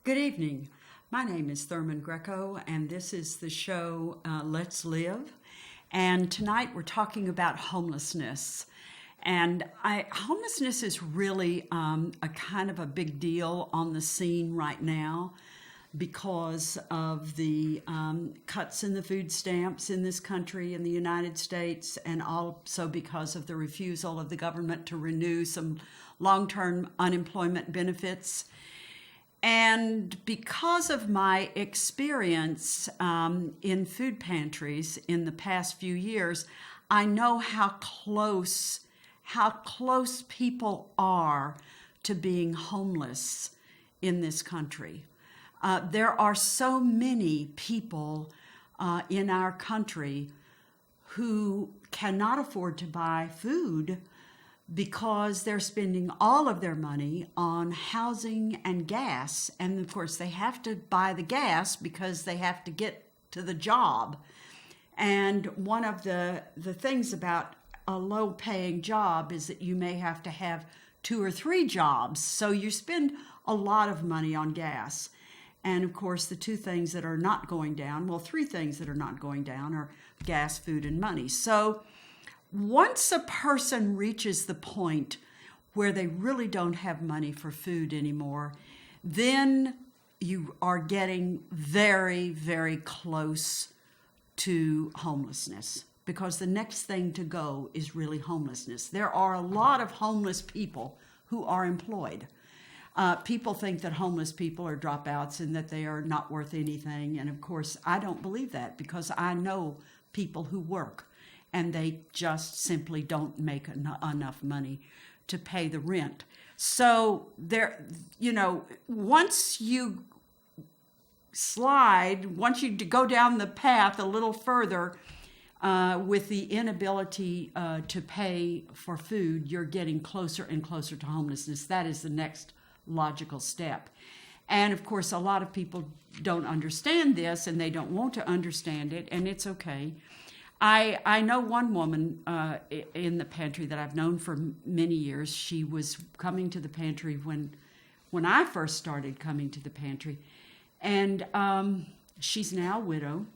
Good evening. My name is Thurman Greco, and this is the show Let's Live. And tonight we're talking about homelessness. And homelessness is really a kind of a big deal on the scene right now because of the cuts in the food stamps in this country, in the United States, and also because of the refusal of the government to renew some long-term unemployment benefits. And because of my experience in food pantries in the past few years, I know how close people are to being homeless in this country. There are so many people in our country who cannot afford to buy food because they're spending all of their money on housing and gas. And of course, they have to buy the gas because they have to get to the job. And one of the things about a low-paying job is that you may have to have 2 or 3 jobs. So you spend a lot of money on gas. And of course, the 2 things that are not going down, 3 things that are not going down are gas, food, and money. So once a person reaches the point where they really don't have money for food anymore, then you are getting very, very close to homelessness, because the next thing to go is really homelessness. There are a lot of homeless people who are employed. People think that homeless people are dropouts and that they are not worth anything. And of course, I don't believe that, because I know people who work and they just simply don't make enough money to pay the rent. So once you go down the path a little further with the inability to pay for food, you're getting closer and closer to homelessness. That is the next logical step. And of course, a lot of people don't understand this, and they don't want to understand it, and it's okay. I know one woman in the pantry that I've known for many years. She was coming to the pantry when I first started coming to the pantry. And she's now a widow.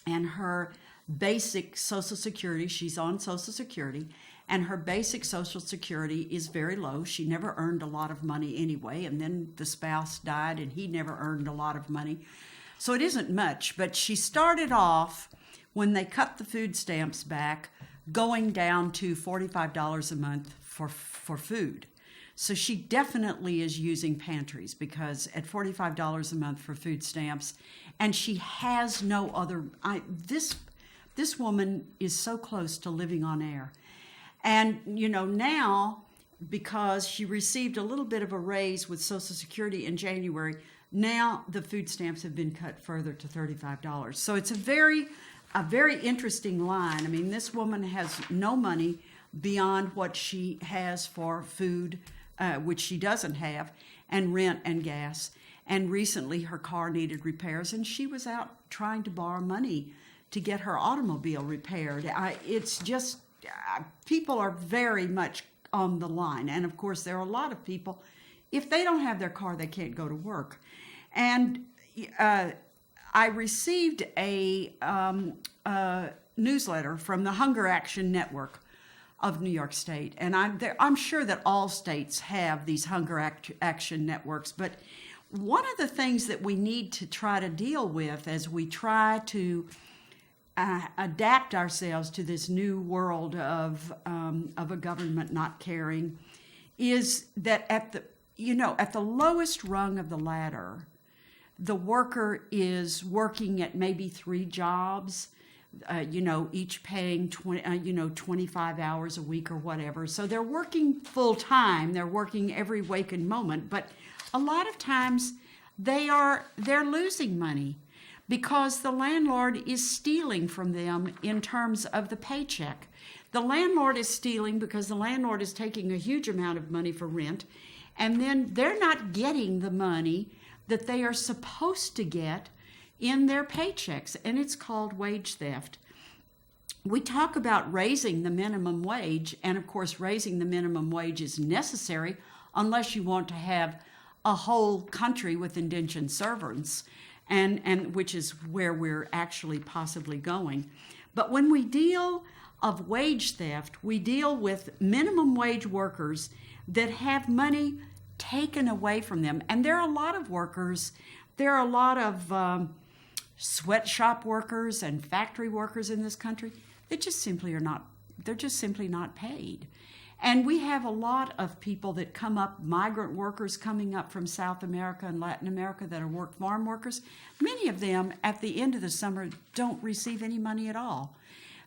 And her basic Social Security, she's on Social Security, and her basic Social Security is very low. She never earned a lot of money anyway. And then the spouse died, and he never earned a lot of money. So it isn't much. But she started off, when they cut the food stamps back, going down to $45 a month for food. So she definitely is using pantries, because at $45 a month for food stamps, and she has no other. This woman is so close to living on air. And now, because she received a little bit of a raise with Social Security in January, now the food stamps have been cut further to $35. So it's a very interesting line. I mean, this woman has no money beyond what she has for food, which she doesn't have, and rent and gas. And recently her car needed repairs, and she was out trying to borrow money to get her automobile repaired. It's just, people are very much on the line. And of course, there are a lot of people, if they don't have their car, they can't go to work. And I received a newsletter from the Hunger Action Network of New York State. And I'm sure that all states have these Hunger Action Networks. But one of the things that we need to try to deal with as we try to adapt ourselves to this new world of a government not caring is that at the lowest rung of the ladder, the worker is working at maybe 3 jobs, each paying 25 hours a week or whatever. So they're working full time. They're working every waking moment. But a lot of times they're losing money because the landlord is stealing from them in terms of the paycheck. The landlord is stealing because the landlord is taking a huge amount of money for rent, and then they're not getting the money that they are supposed to get in their paychecks, and it's called wage theft. We talk about raising the minimum wage, and of course raising the minimum wage is necessary unless you want to have a whole country with indentured servants, and which is where we're actually possibly going. But when we deal of wage theft, we deal with minimum wage workers that have money taken away from them. And there are a lot of workers, there are a lot of sweatshop workers and factory workers in this country that just simply are not, they're just simply not paid. And we have a lot of people that come up, migrant workers coming up from South America and Latin America that are farm workers. Many of them at the end of the summer don't receive any money at all.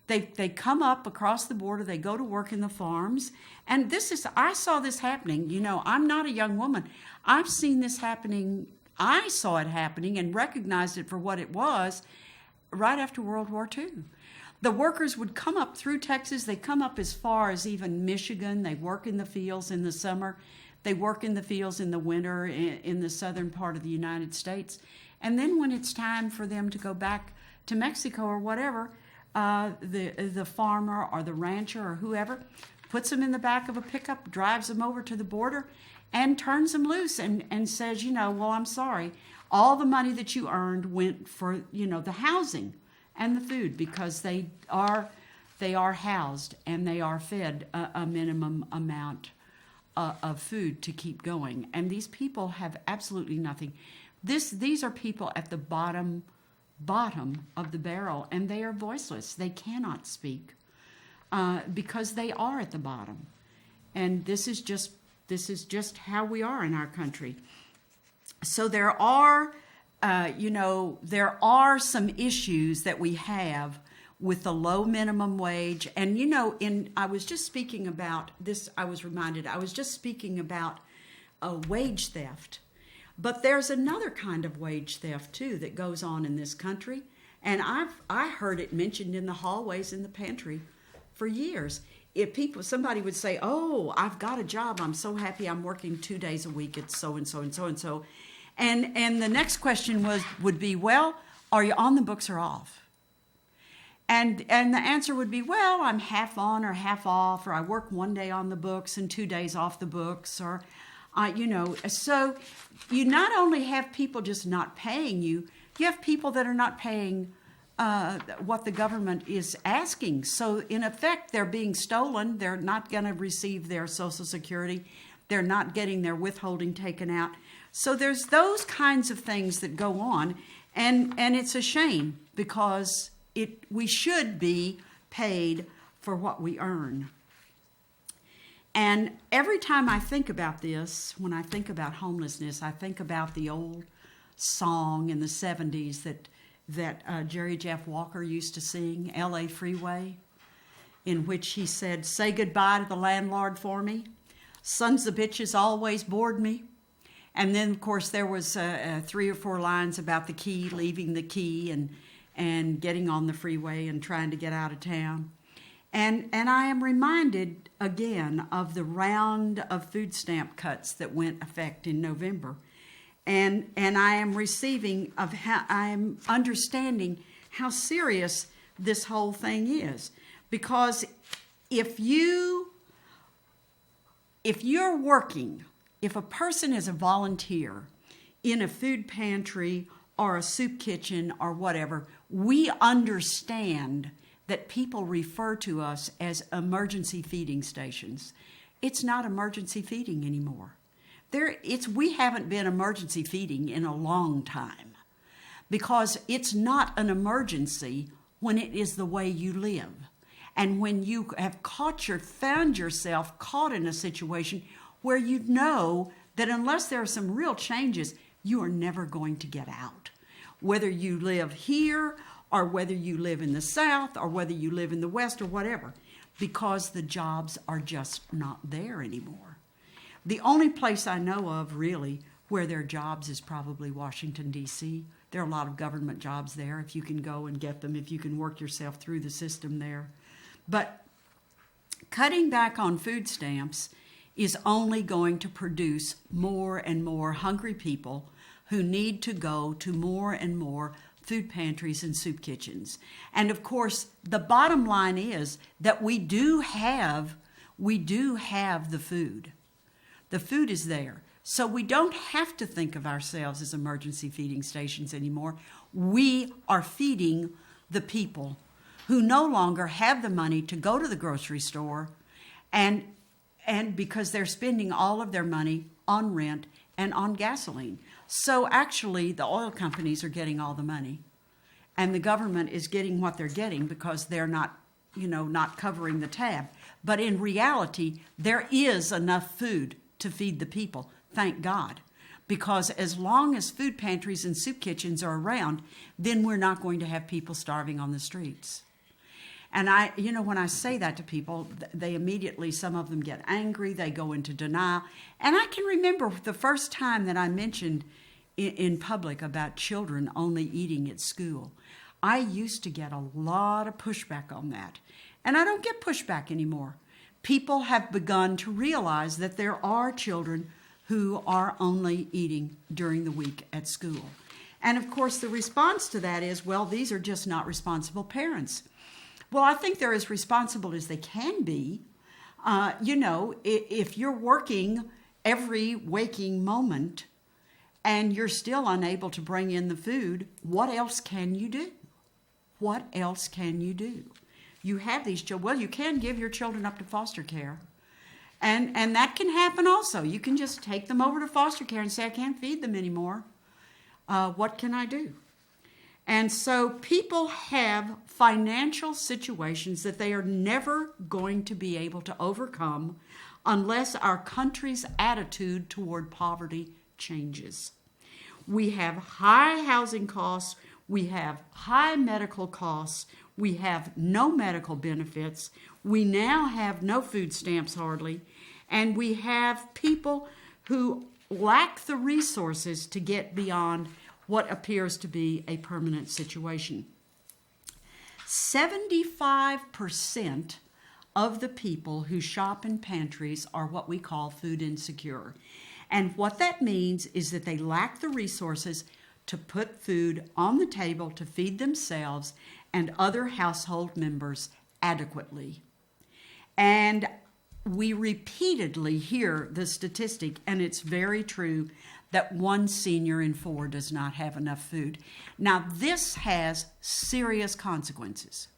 They come up across the border, they go to work in the farms, and I saw this happening. You know, I'm not a young woman. I've seen this happening. I saw it happening and recognized it for what it was right after World War II. The workers would come up through Texas. They come up as far as even Michigan. They work in the fields in the summer. They work in the fields in the winter in the southern part of the United States. And then when it's time for them to go back to Mexico or whatever, the farmer or the rancher or whoever puts them in the back of a pickup, drives them over to the border, and turns them loose and says, you know, well, I'm sorry. All the money that you earned went for, you know, the housing and the food, because they are housed and they are fed a minimum amount of food to keep going. And these people have absolutely nothing. These are people at the bottom of the barrel, and they are voiceless. They cannot speak because they are at the bottom. And this is just how we are in our country. So there are some issues that we have with the low minimum wage. And, you know, I was just speaking about this, I was just speaking about wage theft. But there's another kind of wage theft, too, that goes on in this country. And I heard it mentioned in the hallways in the pantry for years. Somebody would say, oh, I've got a job. I'm so happy I'm working 2 days a week. It's so-and-so and so-and-so. And the next question would be, well, are you on the books or off? And the answer would be, well, I'm half on or half off, or I work 1 day on the books and 2 days off the books, or, so you not only have people just not paying you, you have people that are not paying what the government is asking. So in effect, they're being stolen. They're not going to receive their Social Security. They're not getting their withholding taken out. So there's those kinds of things that go on, and it's a shame, because we should be paid for what we earn. And every time I think about this, when I think about homelessness, I think about the old song in the 70s that Jerry Jeff Walker used to sing, L.A. Freeway, in which he said, say goodbye to the landlord for me. Sons of bitches always bored me. And then, of course, there was 3 or 4 lines about the key, leaving the key, and getting on the freeway and trying to get out of town. And I am reminded again of the round of food stamp cuts that went effect in November. And I am I'm understanding how serious this whole thing is. Because if you're working, if a person is a volunteer in a food pantry or a soup kitchen or whatever, we understand that people refer to us as emergency feeding stations. It's not emergency feeding anymore. We haven't been emergency feeding in a long time, because it's not an emergency when it is the way you live. And when you have found yourself caught in a situation where you know that unless there are some real changes, you are never going to get out. Whether you live here or whether you live in the South or whether you live in the West or whatever, because the jobs are just not there anymore. The only place I know of, really, where there are jobs is probably Washington, D.C. There are a lot of government jobs there if you can go and get them, if you can work yourself through the system there. But cutting back on food stamps is only going to produce more and more hungry people who need to go to more and more food pantries and soup kitchens. And of course, the bottom line is that we do have the food. The food is there. So we don't have to think of ourselves as emergency feeding stations anymore. We are feeding the people who no longer have the money to go to the grocery store, and because they're spending all of their money on rent and on gasoline. So actually, the oil companies are getting all the money, and the government is getting what they're getting because they're not covering the tab. But in reality, there is enough food to feed the people, thank God. Because as long as food pantries and soup kitchens are around, then we're not going to have people starving on the streets. And when I say that to people, they immediately, some of them get angry, they go into denial. And I can remember the first time that I mentioned in public about children only eating at school. I used to get a lot of pushback on that. And I don't get pushback anymore. People have begun to realize that there are children who are only eating during the week at school. And of course, the response to that is, well, these are just not responsible parents. Well, I think they're as responsible as they can be. If you're working every waking moment and you're still unable to bring in the food, what else can you do? What else can you do? You have these children. Well, you can give your children up to foster care. And that can happen also. You can just take them over to foster care and say, I can't feed them anymore. What can I do? And so people have financial situations that they are never going to be able to overcome unless our country's attitude toward poverty changes. We have high housing costs. We have high medical costs. We have no medical benefits. We now have no food stamps hardly. And we have people who lack the resources to get beyond what appears to be a permanent situation. 75% of the people who shop in pantries are what we call food insecure. And what that means is that they lack the resources to put food on the table to feed themselves and other household members adequately. And we repeatedly hear the statistic, and it's very true, that 1 senior in 4 does not have enough food. Now, this has serious consequences.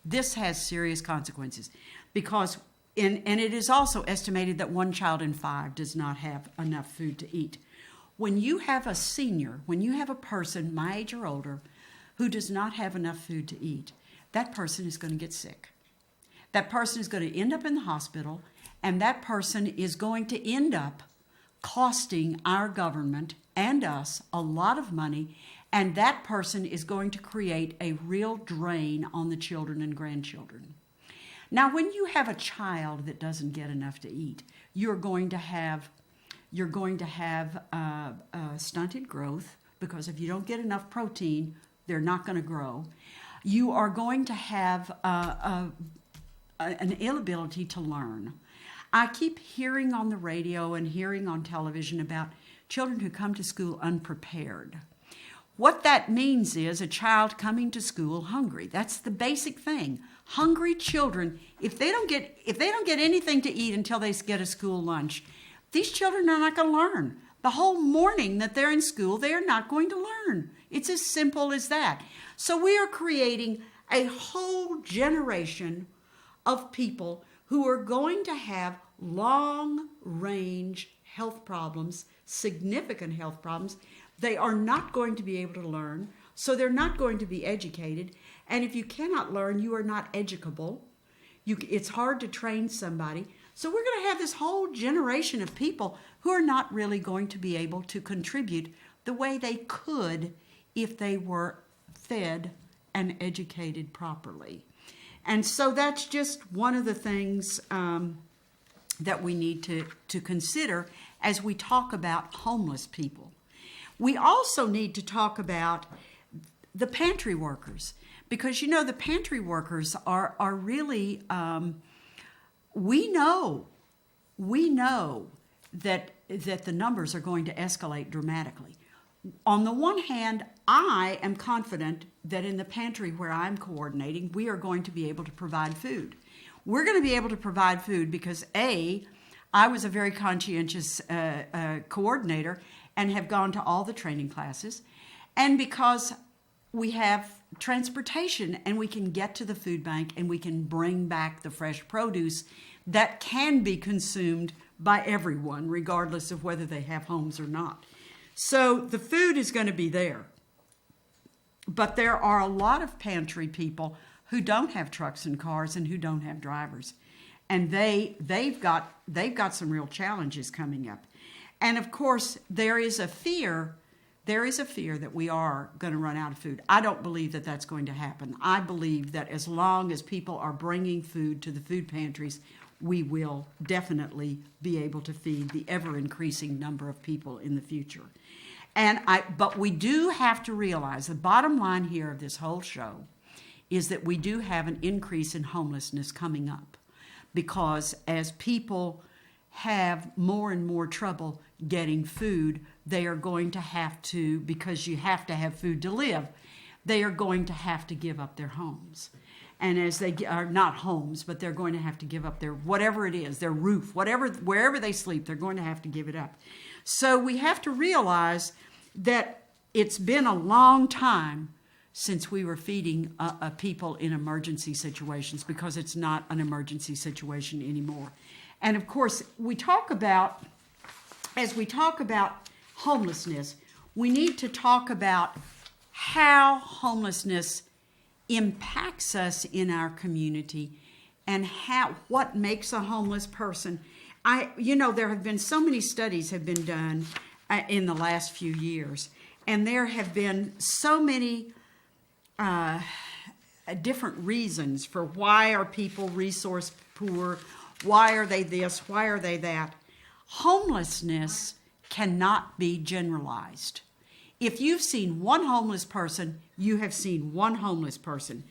This has serious consequences because, and it is also estimated that 1 child in 5 does not have enough food to eat. When you have a senior, when you have a person my age or older who does not have enough food to eat, that person is going to get sick. That person is going to end up in the hospital, and that person is going to end up costing our government and us a lot of money, and that person is going to create a real drain on the children and grandchildren. Now, when you have a child that doesn't get enough to eat, you're going to have stunted growth, because if you don't get enough protein, they're not going to grow. You are going to have an inability to learn. I keep hearing on the radio and hearing on television about children who come to school unprepared. What that means is a child coming to school hungry. That's the basic thing. Hungry children, if they don't get anything to eat until they get a school lunch, these children are not going to learn. The whole morning that they're in school, they are not going to learn. It's as simple as that. So we are creating a whole generation of people who are going to have long-range health problems, significant health problems. They are not going to be able to learn, so they're not going to be educated. And if you cannot learn, you are not educable. It's hard to train somebody. So we're going to have this whole generation of people who are not really going to be able to contribute the way they could if they were fed and educated properly. And so that's just one of the things that we need to consider as we talk about homeless people. We also need to talk about the pantry workers, because the pantry workers are really, we know that the numbers are going to escalate dramatically. On the one hand, I am confident that in the pantry where I'm coordinating, we are going to be able to provide food. We're going to be able to provide food because, A, I was a very conscientious coordinator and have gone to all the training classes. And because we have transportation and we can get to the food bank and we can bring back the fresh produce that can be consumed by everyone, regardless of whether they have homes or not. So the food is going to be there. But there are a lot of pantry people who don't have trucks and cars and who don't have drivers. And they've got some real challenges coming up. And of course, there is a fear that we are going to run out of food. I don't believe that that's going to happen. I believe that as long as people are bringing food to the food pantries, we will definitely be able to feed the ever-increasing number of people in the future. But we do have to realize the bottom line here of this whole show is that we do have an increase in homelessness coming up, because as people have more and more trouble getting food, they are going to have to, because you have to have food to live, they are going to have to give up their homes. And as they are not homes, but they're going to have to give up their, whatever it is, their roof, wherever they sleep, they're going to have to give it up. So we have to realize that it's been a long time since we were feeding people in emergency situations, because it's not an emergency situation anymore. And of course, as we talk about homelessness, we need to talk about how homelessness impacts us in our community and what makes a homeless person. There have been so many studies have been done in the last few years, and there have been so many different reasons for why are people resource poor, why are they this, why are they that. Homelessness cannot be generalized. If you've seen one homeless person, you have seen one homeless person.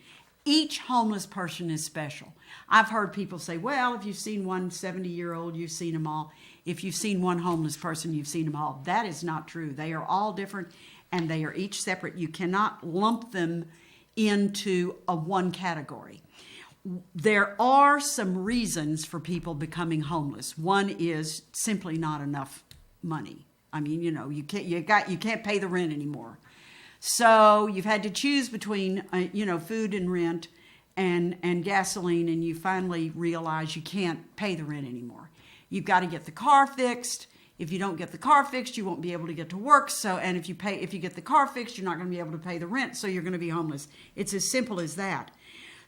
Each homeless person is special. I've heard people say, well, if you've seen one 70-year-old, you've seen them all. If you've seen one homeless person, you've seen them all. That is not true. They are all different, and they are each separate. You cannot lump them into one category. There are some reasons for people becoming homeless. One is simply not enough money. I mean, you can't pay the rent anymore. So you've had to choose between, food and rent and gasoline, and you finally realize you can't pay the rent anymore. You've got to get the car fixed. If you don't get the car fixed, you won't be able to get to work. And if you get the car fixed, you're not going to be able to pay the rent, so you're going to be homeless. It's as simple as that.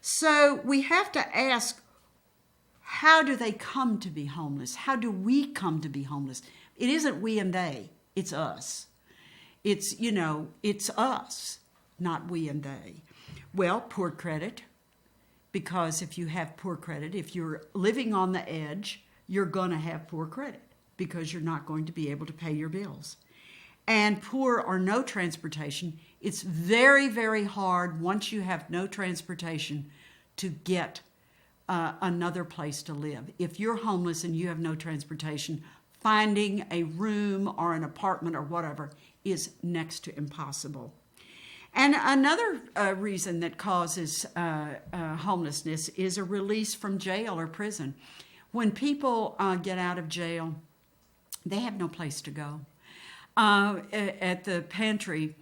So we have to ask, how do they come to be homeless? How do we come to be homeless? It isn't we and they, it's us. It's us, not we and they. Well, poor credit, because if you have poor credit, if you're living on the edge, you're going to have poor credit because you're not going to be able to pay your bills. And poor or no transportation, it's very, very hard once you have no transportation to get another place to live. If you're homeless and you have no transportation, finding a room or an apartment or whatever is next to impossible. And another reason that causes homelessness is a release from jail or prison. When people get out of jail, they have no place to go. At the pantry,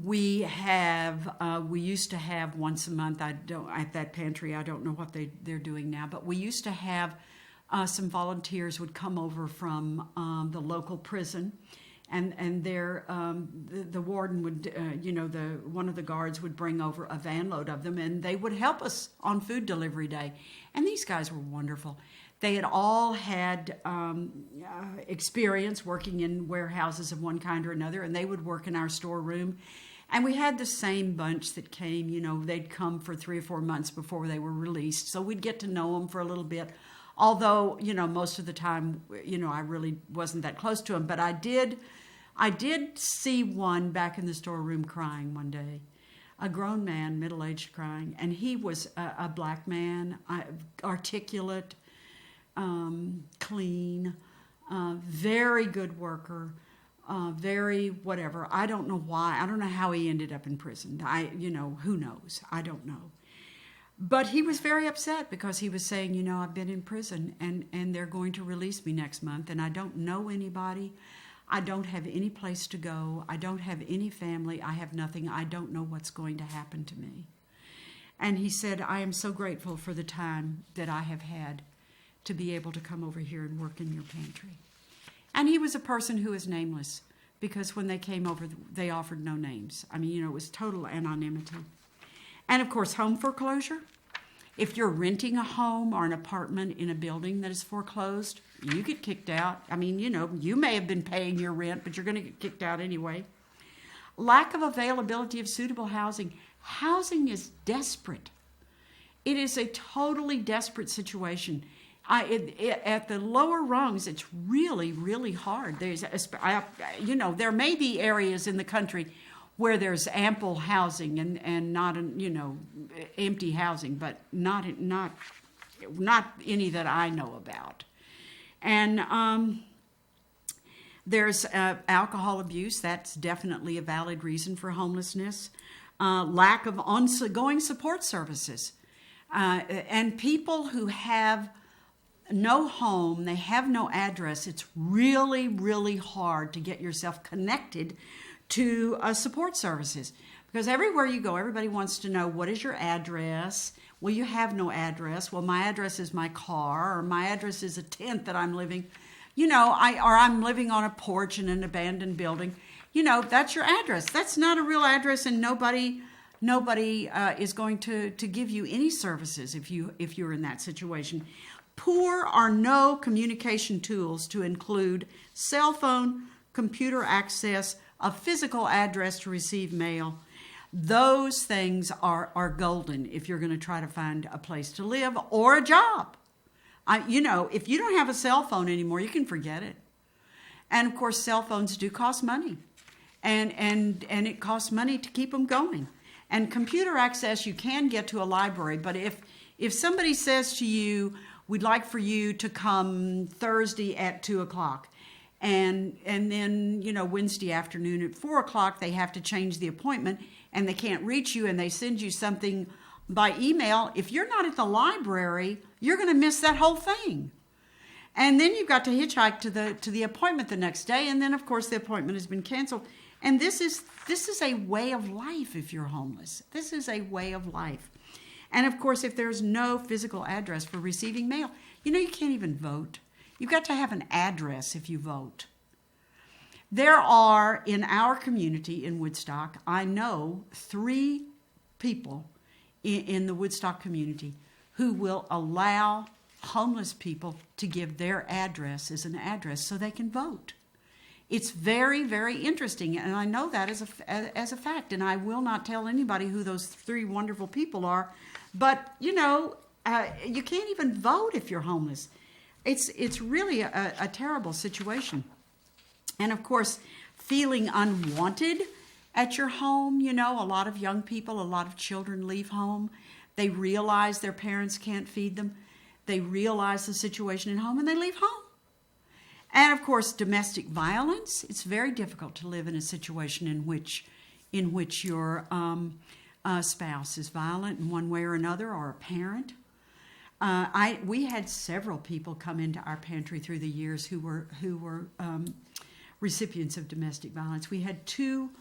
we used to have once a month. At that pantry, I don't know what they're doing now, but we used to have some volunteers would come over from the local prison, and the warden would, one of the guards would bring over a van load of them, and they would help us on food delivery day. And these guys were wonderful. They had all had experience working in warehouses of one kind or another, and they would work in our storeroom. And we had the same bunch that came, they'd come for 3 or 4 months before they were released. So we'd get to know them for a little bit. Although, most of the time, I really wasn't that close to them. But I did see one back in the storeroom crying one day. A grown man, middle-aged, crying. And he was a black man, articulate, clean, very good worker, very whatever. I don't know why. I don't know how he ended up in prison. Who knows? I don't know. But he was very upset because he was saying, you know, I've been in prison and they're going to release me next month, and I don't know anybody. I don't have any place to go. I don't have any family. I have nothing. I don't know what's going to happen to me. And he said, I am so grateful for the time that I have had to be able to come over here and work in your pantry. And he was a person who is nameless, because when they came over, they offered no names. I mean, you know, it was total anonymity. And of course, home foreclosure. If you're renting a home or an apartment in a building that is foreclosed, you get kicked out. I mean, you know, you may have been paying your rent, but you're going to get kicked out anyway. Lack of availability of suitable housing. Housing is desperate. It is a totally desperate situation. At the lower rungs, it's really, really hard. There may be areas in the country where there's ample housing and not, empty housing, but not any that I know about. And there's alcohol abuse. That's definitely a valid reason for homelessness. Lack of ongoing support services. And people who have no home, they have no address, it's really, really hard to get yourself connected to support services. Because everywhere you go, everybody wants to know, what is your address? Well, you have no address. Well, my address is my car, or my address is a tent that I'm living, or I'm living on a porch in an abandoned building. That's your address. That's not a real address, and nobody is going to give you any services if you're in that situation. Poor or no communication tools to include cell phone, computer access, a physical address to receive mail. Those things are golden if you're going to try to find a place to live or a job. If you don't have a cell phone anymore, you can forget it. And of course, cell phones do cost money, and it costs money to keep them going. And computer access, you can get to a library, but if somebody says to you, we'd like for you to come Thursday at 2:00, and then Wednesday afternoon at 4:00 they have to change the appointment, and they can't reach you, and they send you something by email. If you're not at the library, you're going to miss that whole thing. And then you've got to hitchhike to the appointment the next day, and then of course the appointment has been canceled. And this is a way of life if you're homeless. This is a way of life. And of course, if there's no physical address for receiving mail, you can't even vote. You've got to have an address if you vote. There are, in our community in Woodstock, I know 3 people in the Woodstock community who will allow homeless people to give their address as an address so they can vote. It's very, very interesting, and I know that as a fact, and I will not tell anybody who those 3 wonderful people are, but, you can't even vote if you're homeless. It's really a terrible situation. And, of course, feeling unwanted at your home, a lot of young people, a lot of children leave home. They realize their parents can't feed them. They realize the situation at home, and they leave home. And of course, domestic violence. It's very difficult to live in a situation in which your spouse is violent in one way or another, or a parent. We had several people come into our pantry through the years who were recipients of domestic violence. We had 2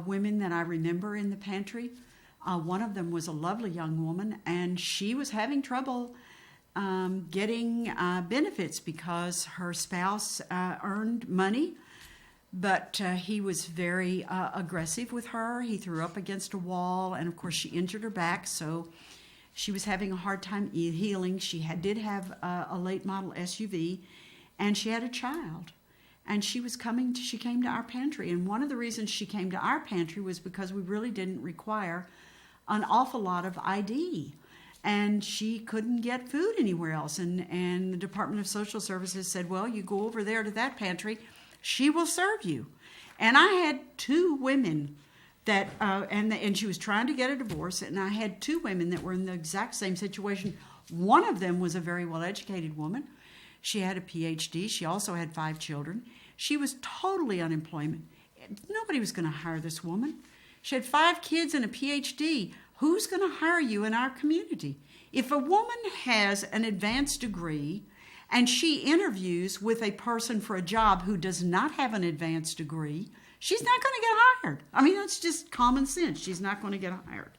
women that I remember in the pantry. One of them was a lovely young woman, and she was having trouble getting benefits because her spouse earned money, but he was very aggressive with her. He threw up against a wall, and of course she injured her back, so she was having a hard time healing. She did have a late model SUV, and she had a child. And she came to our pantry, and one of the reasons she came to our pantry was because we really didn't require an awful lot of ID. And she couldn't get food anywhere else. And the Department of Social Services said, well, you go over there to that pantry. She will serve you. And I had 2 women that, and she was trying to get a divorce. And I had 2 women that were in the exact same situation. One of them was a very well-educated woman. She had a PhD. She also had 5 children. She was totally unemployed. Nobody was going to hire this woman. She had 5 kids and a PhD. who's going to hire you in our community? If a woman has an advanced degree and she interviews with a person for a job who does not have an advanced degree, she's not going to get hired. I mean, that's just common sense. She's not going to get hired.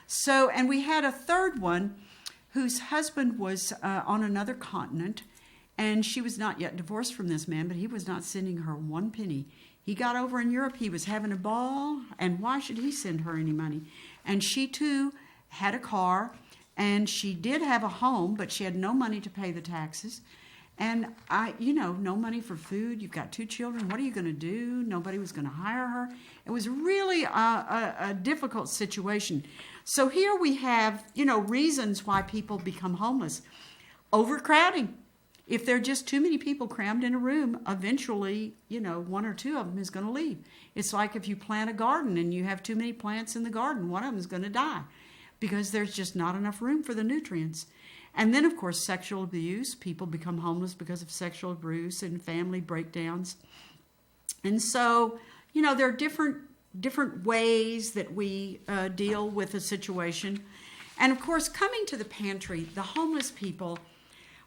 So, and we had a third one whose husband was on another continent, and she was not yet divorced from this man, but he was not sending her one penny. He got over in Europe, he was having a ball, and why should he send her any money? And she too had a car, and she did have a home, but she had no money to pay the taxes. And no money for food. You've got 2 children. What are you going to do? Nobody was going to hire her. It was really a difficult situation. So here we have, reasons why people become homeless. Overcrowding. If there are just too many people crammed in a room, eventually, 1 or 2 of them is going to leave. It's like if you plant a garden and you have too many plants in the garden, one of them is going to die because there's just not enough room for the nutrients. And then, of course, sexual abuse. People become homeless because of sexual abuse and family breakdowns. And so, there are different ways that we deal with a situation. And, of course, coming to the pantry, the homeless people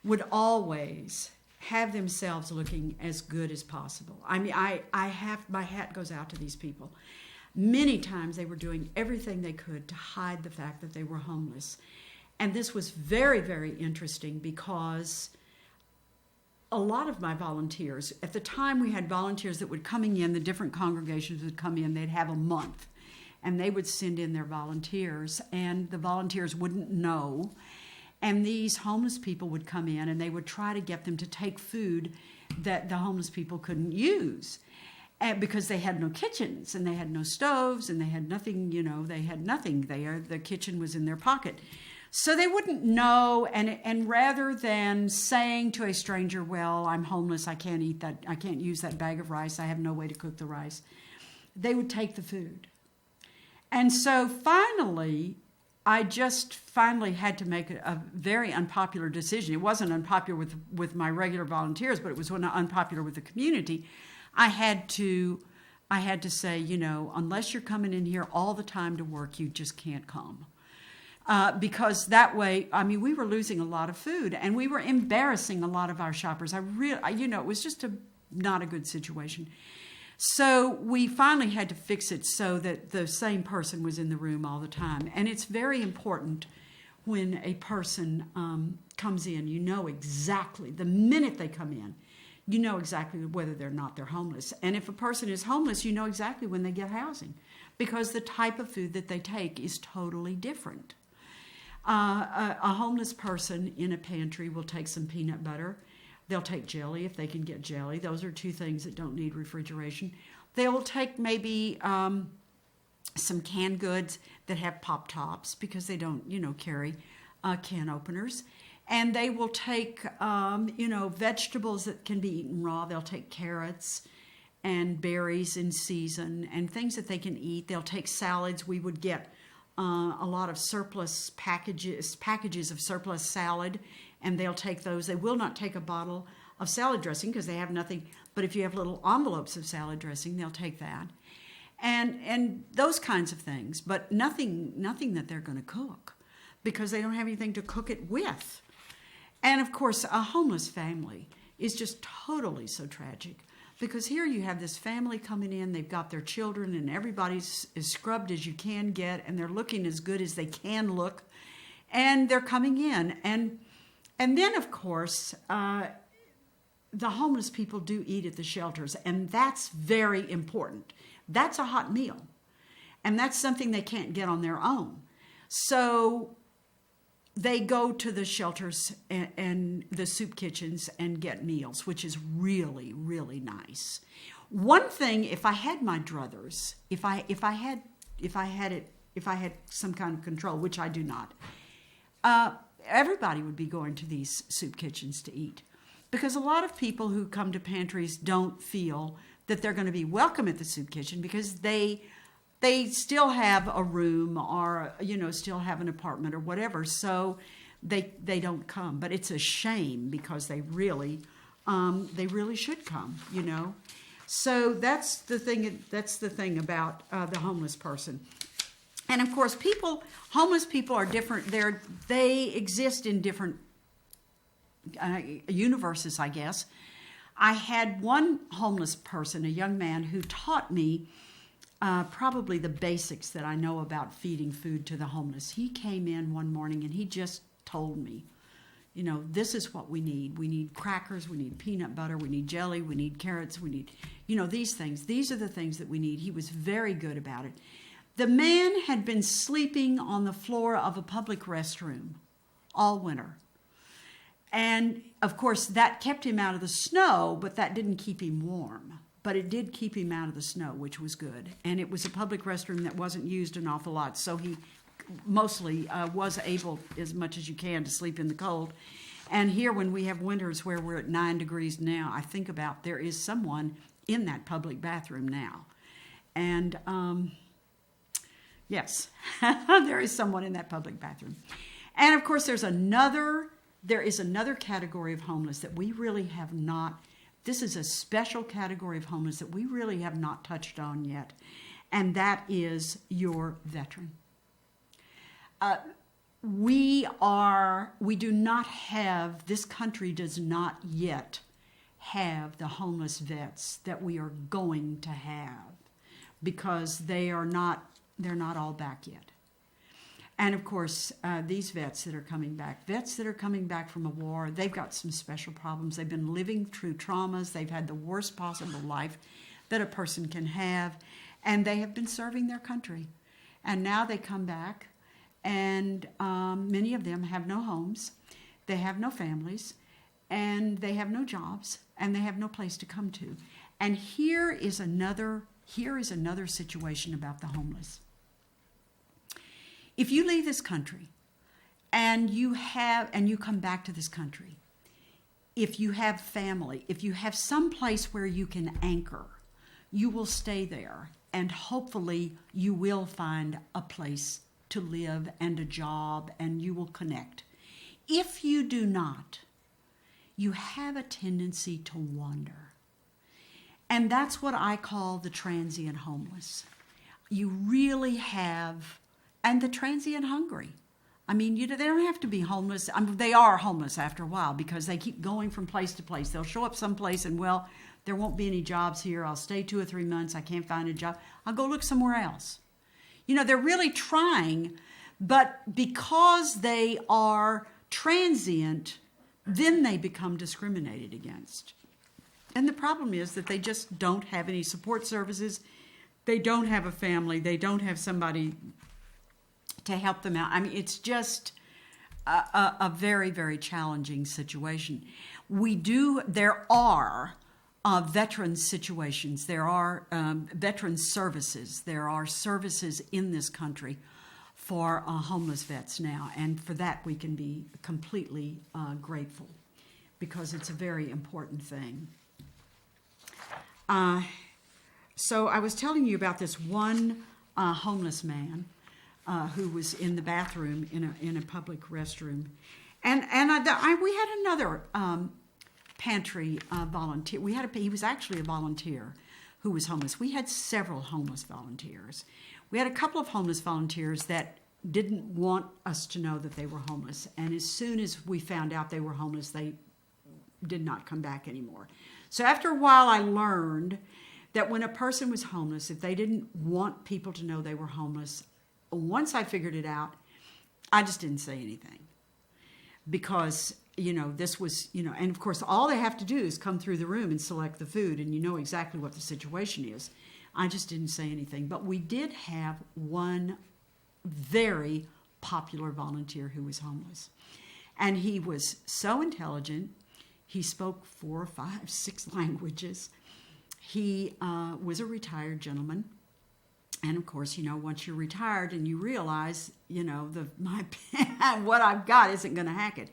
would always have themselves looking as good as possible. I mean, my hat goes out to these people. Many times they were doing everything they could to hide the fact that they were homeless. And this was very, very interesting because a lot of my volunteers, at the time we had volunteers that would coming in, the different congregations would come in, they'd have a month, and they would send in their volunteers, and the volunteers wouldn't know. And these homeless people would come in, and they would try to get them to take food that the homeless people couldn't use. And because they had no kitchens, and they had no stoves, and they had nothing, they had nothing there. The kitchen was in their pocket. So they wouldn't know, and rather than saying to a stranger, well, I'm homeless, I can't eat that, I can't use that bag of rice, I have no way to cook the rice, they would take the food. And so finally, I just had to make a very unpopular decision. It wasn't unpopular with my regular volunteers, but it was unpopular with the community. I had to say, unless you're coming in here all the time to work, you just can't come. Because that way, we were losing a lot of food, and we were embarrassing a lot of our shoppers. It was just not a good situation. So we finally had to fix it so that the same person was in the room all the time. And it's very important when a person comes in, exactly, the minute they come in, exactly whether they're homeless. And if a person is homeless, exactly when they get housing, because the type of food that they take is totally different. A homeless person in a pantry will take some peanut butter. They'll take jelly if they can get jelly. Those are 2 things that don't need refrigeration. They will take maybe some canned goods that have pop tops because they don't, carry can openers. And they will take, vegetables that can be eaten raw. They'll take carrots and berries in season and things that they can eat. They'll take salads. We would get a lot of surplus packages of surplus salad, and they'll take those. They will not take a bottle of salad dressing because they have nothing, but if you have little envelopes of salad dressing, they'll take that. And those kinds of things, but nothing that they're going to cook because they don't have anything to cook it with. And of course, a homeless family is just totally so tragic. Because here you have this family coming in, they've got their children, and everybody's as scrubbed as you can get, and they're looking as good as they can look, and they're coming in. And then, of course, the homeless people do eat at the shelters, and that's very important. That's a hot meal, and that's something they can't get on their own. So they go to the shelters and the soup kitchens and get meals, which is really, really nice. One thing, if I had my druthers, if I had some kind of control, which I do not, everybody would be going to these soup kitchens to eat, because a lot of people who come to pantries don't feel that they're going to be welcome at the soup kitchen because they still have a room or, still have an apartment or whatever. So they don't come. But it's a shame because they really should come, So that's the thing about the homeless person. And of course, homeless people are different. They exist in different universes, I guess. I had one homeless person, a young man, who taught me probably the basics that I know about feeding food to the homeless. He came in one morning and he just told me, this is what we need. We need crackers, we need peanut butter, we need jelly, we need carrots, we need, these things. These are the things that we need. He was very good about it. The man had been sleeping on the floor of a public restroom all winter. And, of course, that kept him out of the snow, but that didn't keep him warm. But it did keep him out of the snow, which was good. And it was a public restroom that wasn't used an awful lot, so he mostly was able, as much as you can, to sleep in the cold. And here, when we have winters where we're at 9 degrees now, I think about there is someone in that public bathroom now. And, yes, there is someone in that public bathroom. And, of course, there is another category of homeless that we really have not. This is a special category of homeless that we really have not touched on yet, and that is your veteran. This country does not yet have the homeless vets that we are going to have, because they're not all back yet. And of course, these vets that are coming back from a war, they've got some special problems. They've been living through traumas. They've had the worst possible life that a person can have, and they have been serving their country. And now they come back, and many of them have no homes, they have no families, and they have no jobs, and they have no place to come to. And here is another situation about the homeless. If you leave this country and you come back to this country, if you have family, if you have some place where you can anchor, you will stay there, and hopefully you will find a place to live and a job, and you will connect. If you do not, you have a tendency to wander. And that's what I call the transient homeless. You really have, and the transient hungry. I mean, they don't have to be homeless. They are homeless after a while because they keep going from place to place. They'll show up someplace and, well, there won't be any jobs here. I'll stay 2 or 3 months. I can't find a job. I'll go look somewhere else. They're really trying, but because they are transient, then they become discriminated against. And the problem is that they just don't have any support services. They don't have a family. They don't have somebody to help them out. I mean, it's just a very, very challenging situation. There are veteran situations. There are veteran services. There are services in this country for homeless vets now. And for that, we can be completely grateful, because it's a very important thing. So I was telling you about this one homeless man who was in the bathroom in a public restroom, and we had another pantry volunteer. He was actually a volunteer who was homeless. We had several homeless volunteers. We had a couple of homeless volunteers that didn't want us to know that they were homeless, and as soon as we found out they were homeless, they did not come back anymore. So after a while, I learned that when a person was homeless, if they didn't want people to know they were homeless, once I figured it out, I just didn't say anything. Because, this was, and of course, all they have to do is come through the room and select the food, and you know exactly what the situation is. I just didn't say anything. But we did have one very popular volunteer who was homeless. And he was so intelligent. He spoke 4, 5, 6 languages. He was a retired gentleman. And of course, once you're retired and you realize, what I've got isn't going to hack it.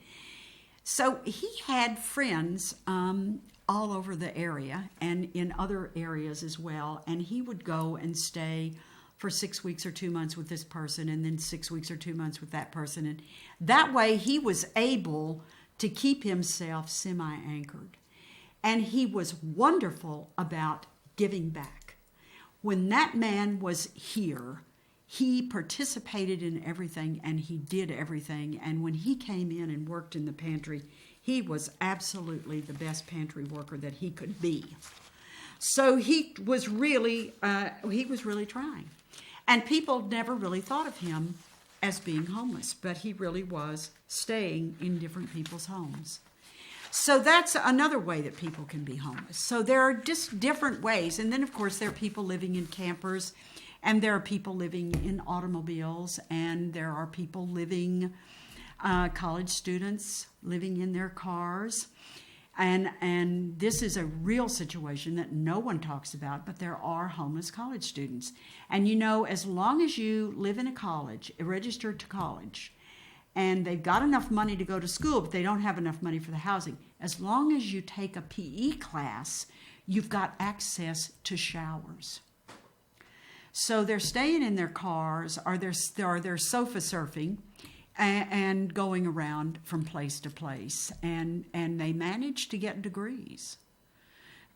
So he had friends all over the area and in other areas as well. And he would go and stay for 6 weeks or 2 months with this person, and then 6 weeks or 2 months with that person. And that way he was able to keep himself semi-anchored. And he was wonderful about giving back. When that man was here, he participated in everything and he did everything. And when he came in and worked in the pantry, he was absolutely the best pantry worker that he could be. So he was really trying. And people never really thought of him as being homeless, but he really was staying in different people's homes. So that's another way that people can be homeless. So there are just different ways. And then, of course, there are people living in campers, and there are people living in automobiles, and there are people living, college students living in their cars. And this is a real situation that no one talks about, but there are homeless college students. And you know, as long as you live in a college, registered to college, and they've got enough money to go to school, but they don't have enough money for the housing, as long as you take a PE class, you've got access to showers. So they're staying in their cars, or they're sofa surfing, and going around from place to place, and they manage to get degrees.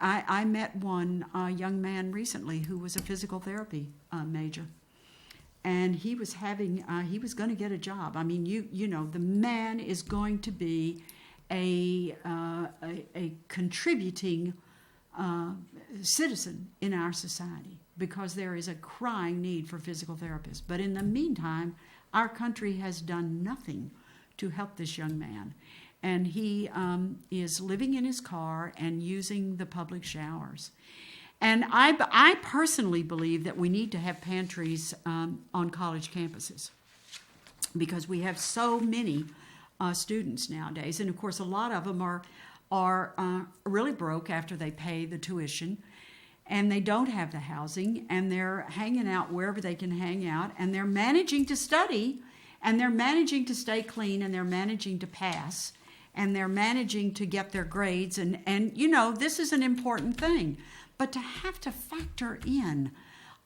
I met one young man recently who was a physical therapy major, and he was going to get a job. I mean, you know, the man is going to be a contributing citizen in our society, because there is a crying need for physical therapists. But in the meantime, our country has done nothing to help this young man. And he is living in his car and using the public showers. And I personally believe that we need to have pantries on college campuses, because we have so many students nowadays. And of course, a lot of them are really broke after they pay the tuition, and they don't have the housing, and they're hanging out wherever they can hang out, and they're managing to study, and they're managing to stay clean, and they're managing to pass, and they're managing to get their grades, and you know, this is an important thing. But to have to factor in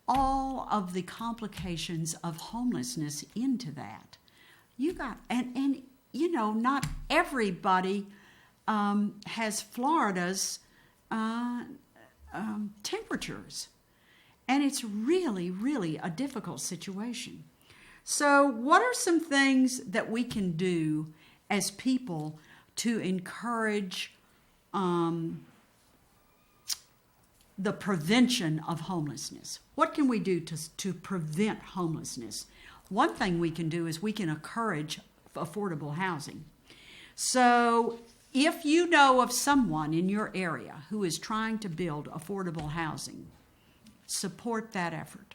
all of the complications of homelessness into that, and you know, not everybody has Florida's temperatures. And it's really, really a difficult situation. So what are some things that we can do as people to encourage the prevention of homelessness? What can we do to prevent homelessness? One thing we can do is we can encourage affordable housing. So if you know of someone in your area who is trying to build affordable housing, support that effort.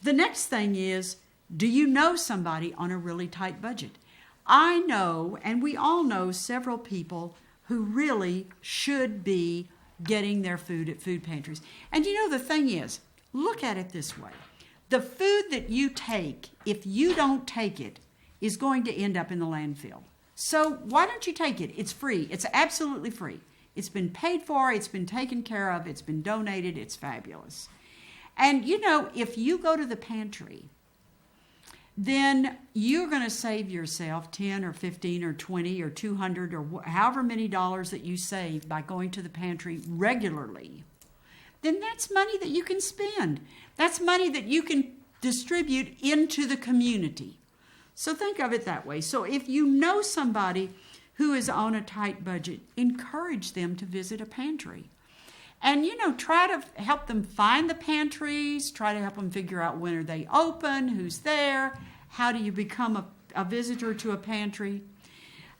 The next thing is, do you know somebody on a really tight budget? I know, and we all know, several people who really should be getting their food at food pantries. And you know, the thing is, look at it this way. The food that you take, if you don't take it, is going to end up in the landfill. So why don't you take it? It's free. It's absolutely free. It's been paid for. It's been taken care of. It's been donated. It's fabulous. And, you know, if you go to the pantry, then you're going to save yourself 10 or 15 or 20 or 200 or however many dollars that you save by going to the pantry regularly. Then that's money that you can spend. That's money that you can distribute into the community. So think of it that way. So if you know somebody who is on a tight budget, encourage them to visit a pantry. And, you know, try to help them find the pantries, try to help them figure out when are they open, who's there, how do you become a visitor to a pantry.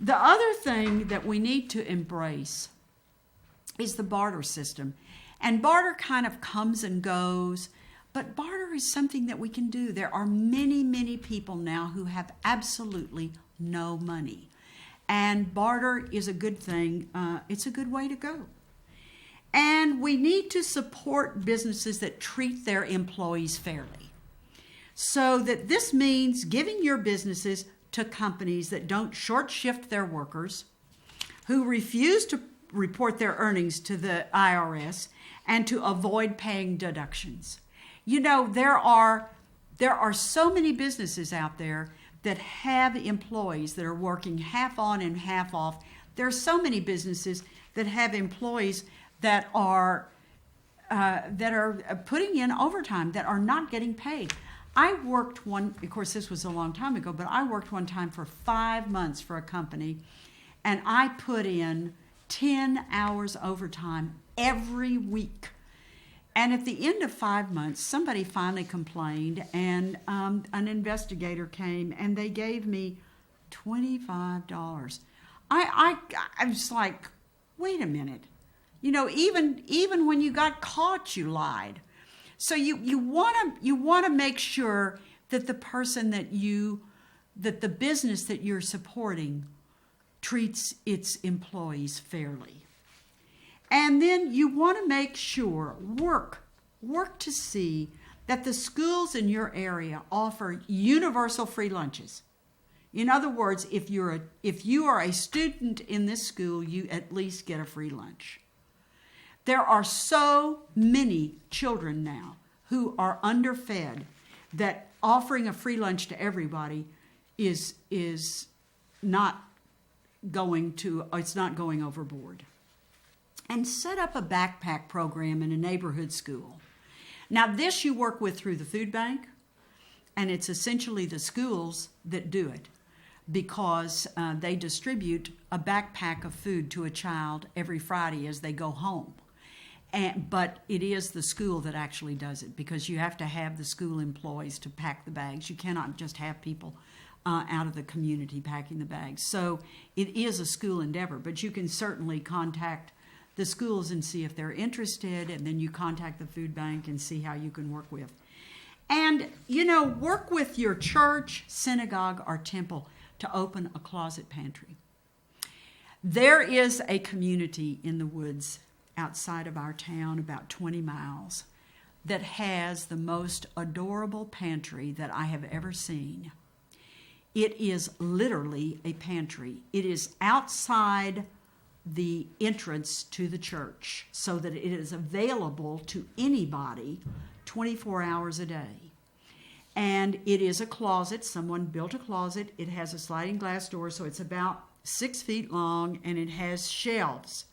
The other thing that we need to embrace is the barter system. And barter kind of comes and goes, but barter is something that we can do. There are many, many people now who have absolutely no money. And barter is a good thing. It's a good way to go. And we need to support businesses that treat their employees fairly. So that this means giving your businesses to companies that don't short shift their workers, who refuse to report their earnings to the IRS, and to avoid paying deductions. You know, there are so many businesses out there that have employees that are working half on and half off. There are so many businesses that have employees that are putting in overtime, that are not getting paid. I worked of course this was a long time ago, but I worked one time for 5 months for a company, and I put in 10 hours overtime every week. And at the end of 5 months, somebody finally complained, and an investigator came, and they gave me $25. I was like, wait a minute. Even when you got caught, you lied. So you want to make sure that the person that the business that you're supporting treats its employees fairly. And then you want to make sure, work to see that the schools in your area offer universal free lunches. In other words, if you are a student in this school, you at least get a free lunch. There are so many children now who are underfed that offering a free lunch to everybody is not going overboard. And set up a backpack program in a neighborhood school. Now this you work with through the food bank, and it's essentially the schools that do it, because they distribute a backpack of food to a child every Friday as they go home. But it is the school that actually does it, because you have to have the school employees to pack the bags. You cannot just have people out of the community packing the bags. So it is a school endeavor, but you can certainly contact the schools and see if they're interested, and then you contact the food bank and see how you can work with. And, work with your church, synagogue, or temple to open a closet pantry. There is a community in the woods outside of our town, about 20 miles, that has the most adorable pantry that I have ever seen. It is literally a pantry. It is outside the entrance to the church, so that it is available to anybody 24 hours a day. And it is a closet. Someone built a closet. It has a sliding glass door, so it's about 6 feet long, and it has shelves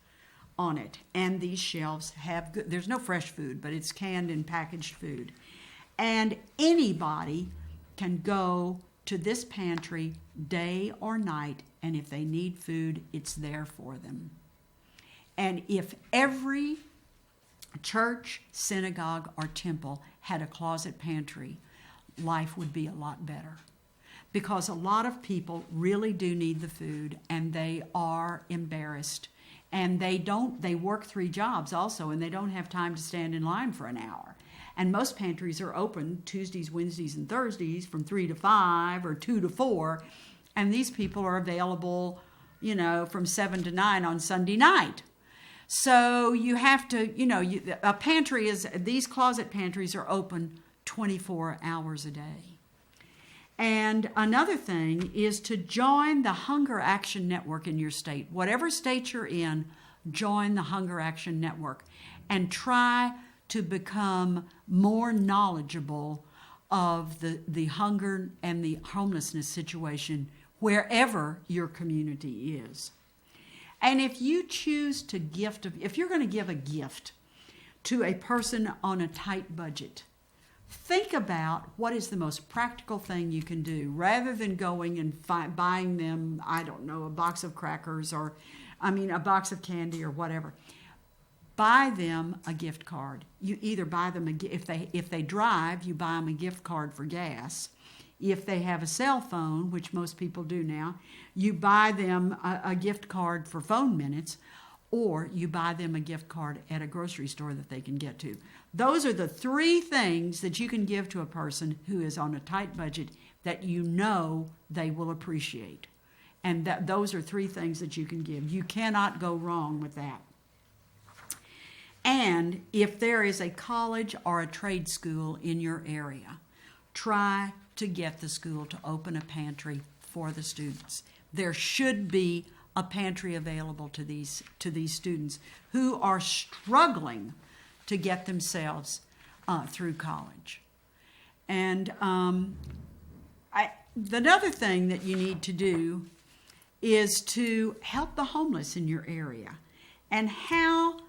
on it. And these shelves have there's no fresh food, but it's canned and packaged food. And anybody can go to this pantry day or night, and if they need food, it's there for them. And if every church, synagogue, or temple had a closet pantry, life would be a lot better. Because a lot of people really do need the food, and they are embarrassed. And they work 3 jobs also, and they don't have time to stand in line for an hour. And most pantries are open Tuesdays, Wednesdays, and Thursdays from 3 to 5 or 2 to 4. And these people are available, from 7 to 9 on Sunday night. So you have to, these closet pantries are open 24 hours a day. And another thing is to join the Hunger Action Network in your state. Whatever state you're in, join the Hunger Action Network and try to become more knowledgeable of the hunger and the homelessness situation wherever your community is. And if you choose to if you're going to give a gift to a person on a tight budget, think about what is the most practical thing you can do, rather than going and buying them, a box of crackers or, a box of candy or whatever. Buy them a gift card. You either buy them, if they drive, you buy them a gift card for gas. If they have a cell phone, which most people do now, you buy them a gift card for phone minutes, or you buy them a gift card at a grocery store that they can get to. Those are the 3 things that you can give to a person who is on a tight budget that they will appreciate. And those are 3 things that you can give. You cannot go wrong with that. And if there is a college or a trade school in your area, try to get the school to open a pantry for the students. There should be a pantry available to these students who are struggling to get themselves through college. And another thing that you need to do is to help the homeless in your area. And how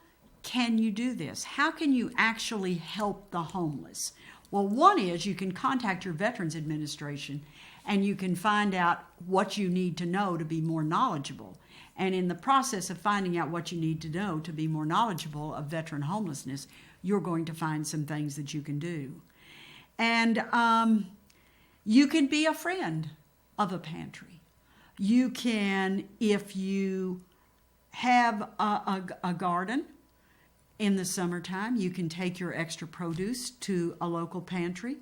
can you do this? How can you actually help the homeless? Well, one is you can contact your Veterans Administration and you can find out what you need to know to be more knowledgeable. And in the process of finding out what you need to know to be more knowledgeable of veteran homelessness, you're going to find some things that you can do. And you can be a friend of a pantry. You can, if you have a garden in the summertime, you can take your extra produce to a local pantry.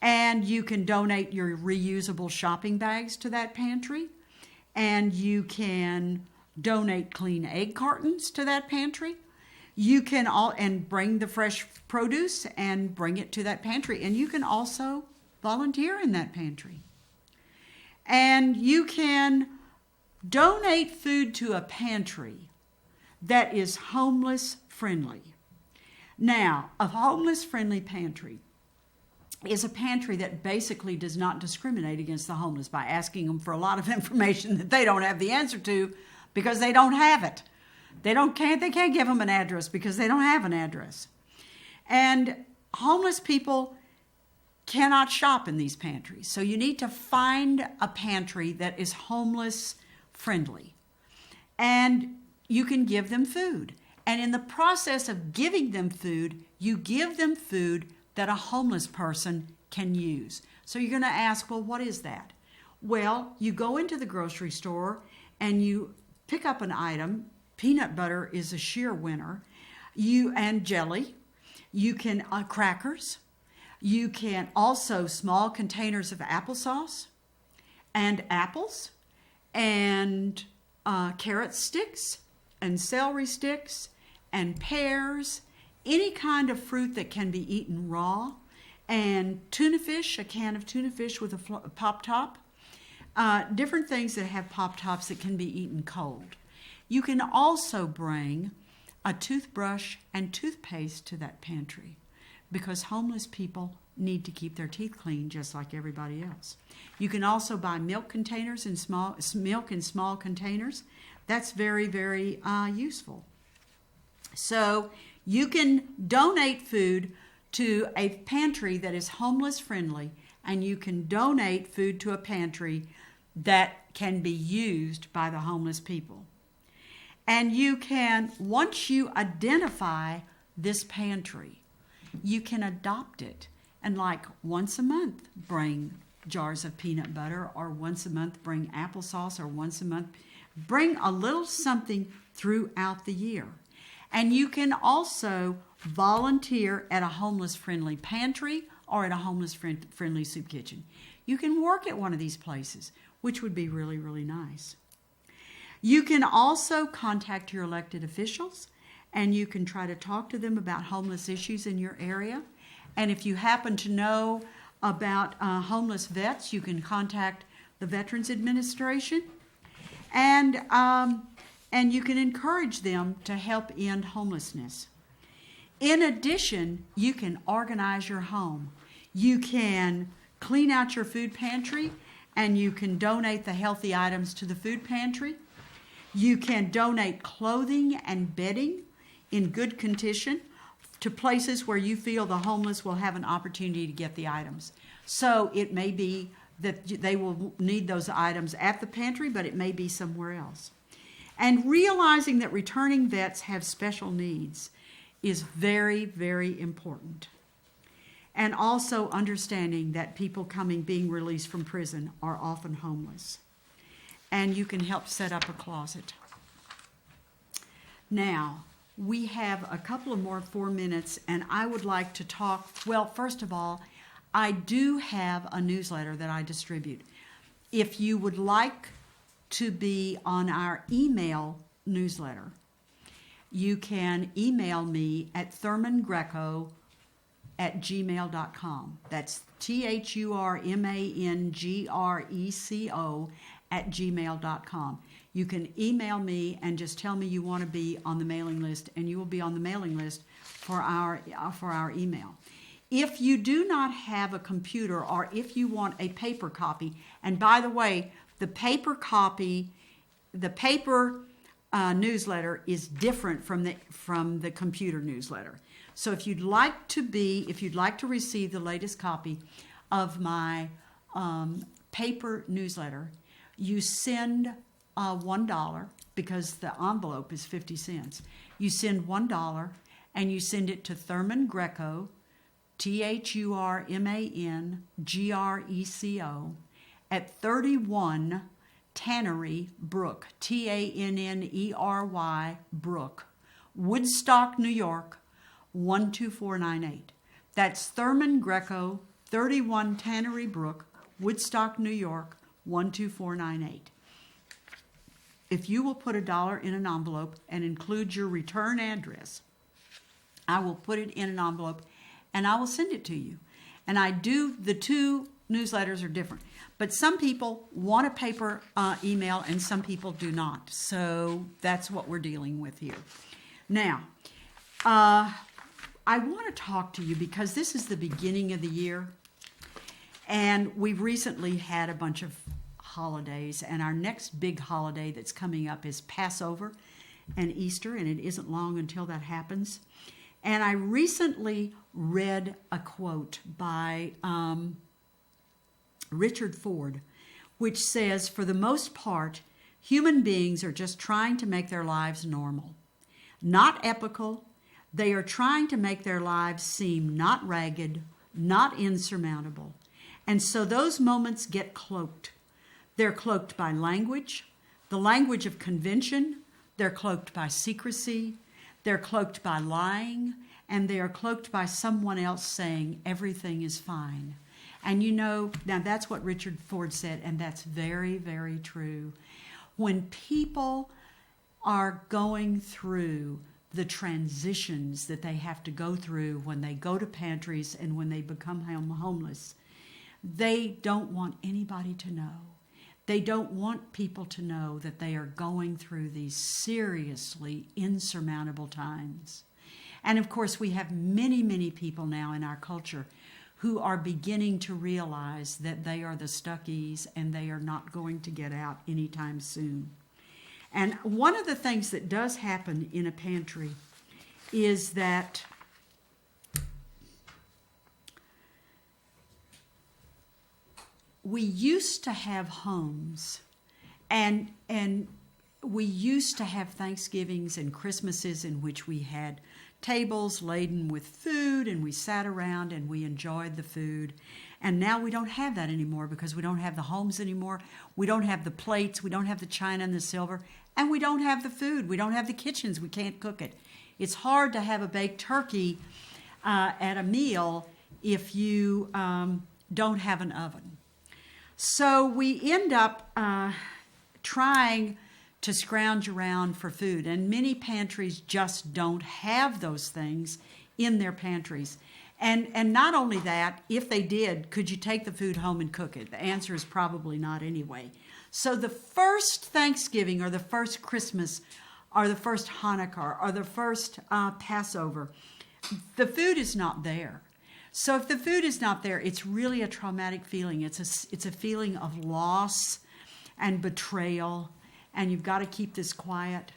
And you can donate your reusable shopping bags to that pantry. And you can donate clean egg cartons to that pantry. You can and bring the fresh produce and bring it to that pantry. And you can also volunteer in that pantry. And you can donate food to a pantry that is homeless friendly. Now, a homeless friendly pantry is a pantry that basically does not discriminate against the homeless by asking them for a lot of information that they don't have the answer to because they don't have it. They can't give them an address because they don't have an address. And homeless people cannot shop in these pantries. So you need to find a pantry that is homeless friendly. And you can give them food. And in the process of giving them food, you give them food that a homeless person can use. So you're going to ask, well, what is that? Well, you go into the grocery store and you pick up an item. Peanut butter is a sheer winner. And jelly. You can crackers. You can also small containers of applesauce and apples and carrot sticks and celery sticks and pears, any kind of fruit that can be eaten raw, and tuna fish, a can of tuna fish with a pop top, different things that have pop tops that can be eaten cold. You can also bring a toothbrush and toothpaste to that pantry because homeless people need to keep their teeth clean just like everybody else. You can also buy milk in small containers. That's very, very useful. So you can donate food to a pantry that is homeless friendly, and you can donate food to a pantry that can be used by the homeless people. And you can, once you identify this pantry, you can adopt it. And like once a month, bring jars of peanut butter, or once a month, bring applesauce, or once a month, bring a little something throughout the year. And you can also volunteer at a homeless-friendly pantry or at a homeless-friendly soup kitchen. You can work at one of these places, which would be really, really nice. You can also contact your elected officials, and you can try to talk to them about homeless issues in your area. And if you happen to know about homeless vets, you can contact the Veterans Administration. And you can encourage them to help end homelessness. In addition, you can organize your home. You can clean out your food pantry, and you can donate the healthy items to the food pantry. You can donate clothing and bedding in good condition to places where you feel the homeless will have an opportunity to get the items. So it may be that they will need those items at the pantry, but it may be somewhere else. And realizing that returning vets have special needs is very, very important. And also understanding that people being released from prison are often homeless. And you can help set up a closet. Now, we have a couple of more 4 minutes, and I would like to talk. Well, first of all, I do have a newsletter that I distribute. If you would like to be on our email newsletter, you can email me at thurmangreco@gmail.com. That's THURMANGRECO@gmail.com. You can email me and just tell me you want to be on the mailing list, and you will be on the mailing list for our email. If you do not have a computer, or if you want a paper copy, and by the way, the paper newsletter is different from the computer newsletter. So if you'd like to receive the latest copy of my paper newsletter, you send $1 because the envelope is 50 cents. You send $1 and you send it to Thurman Greco, Thurman Greco, at 31 Tannery Brook, Tannery Brook, Woodstock, New York, 12498. That's Thurman Greco, 31 Tannery Brook, Woodstock, New York, 12498. If you will put $1 in an envelope and include your return address, I will put it in an envelope and I will send it to you. And the two newsletters are different. But some people want a paper email and some people do not. So that's what we're dealing with here. Now, I want to talk to you because this is the beginning of the year. And we've recently had a bunch of holidays. And our next big holiday that's coming up is Passover and Easter. And it isn't long until that happens. And I recently read a quote by Richard Ford, which says, "For the most part, human beings are just trying to make their lives normal. Not epical, they are trying to make their lives seem not ragged, not insurmountable. And so those moments get cloaked. They're cloaked by language, the language of convention. They're cloaked by secrecy. They're cloaked by lying. And they are cloaked by someone else saying everything is fine." And now that's what Richard Ford said, and that's very, very true. When people are going through the transitions that they have to go through when they go to pantries and when they become homeless, they don't want anybody to know. They don't want people to know that they are going through these seriously insurmountable times. And of course, we have many, many people now in our culture who are beginning to realize that they are the stuckies and they are not going to get out anytime soon. And one of the things that does happen in a pantry is that we used to have homes and we used to have Thanksgivings and Christmases in which we had tables laden with food and we sat around and we enjoyed the food. And now we don't have that anymore because we don't have the homes anymore. We don't have the plates. We don't have the china and the silver. And we don't have the food. We don't have the kitchens. We can't cook it. It's hard to have a baked turkey at a meal if you don't have an oven. So we end up trying to scrounge around for food. And many pantries just don't have those things in their pantries. And not only that, if they did, could you take the food home and cook it? The answer is probably not anyway. So the first Thanksgiving or the first Christmas or the first Hanukkah or the first Passover, the food is not there. So if the food is not there, it's really a traumatic feeling. It's a feeling of loss and betrayal. And you've got to keep this quiet.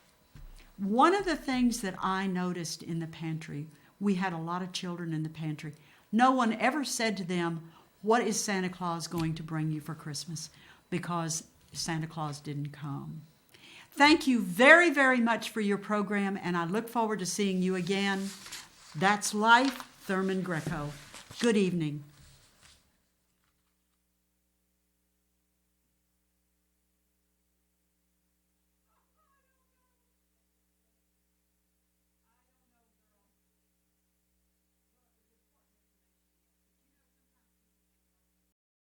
One of the things that I noticed in the pantry, we had a lot of children in the pantry. No one ever said to them, "What is Santa Claus going to bring you for Christmas?" Because Santa Claus didn't come. Thank you very, very much for your program, and I look forward to seeing you again. That's Life, Thurman Greco. Good evening.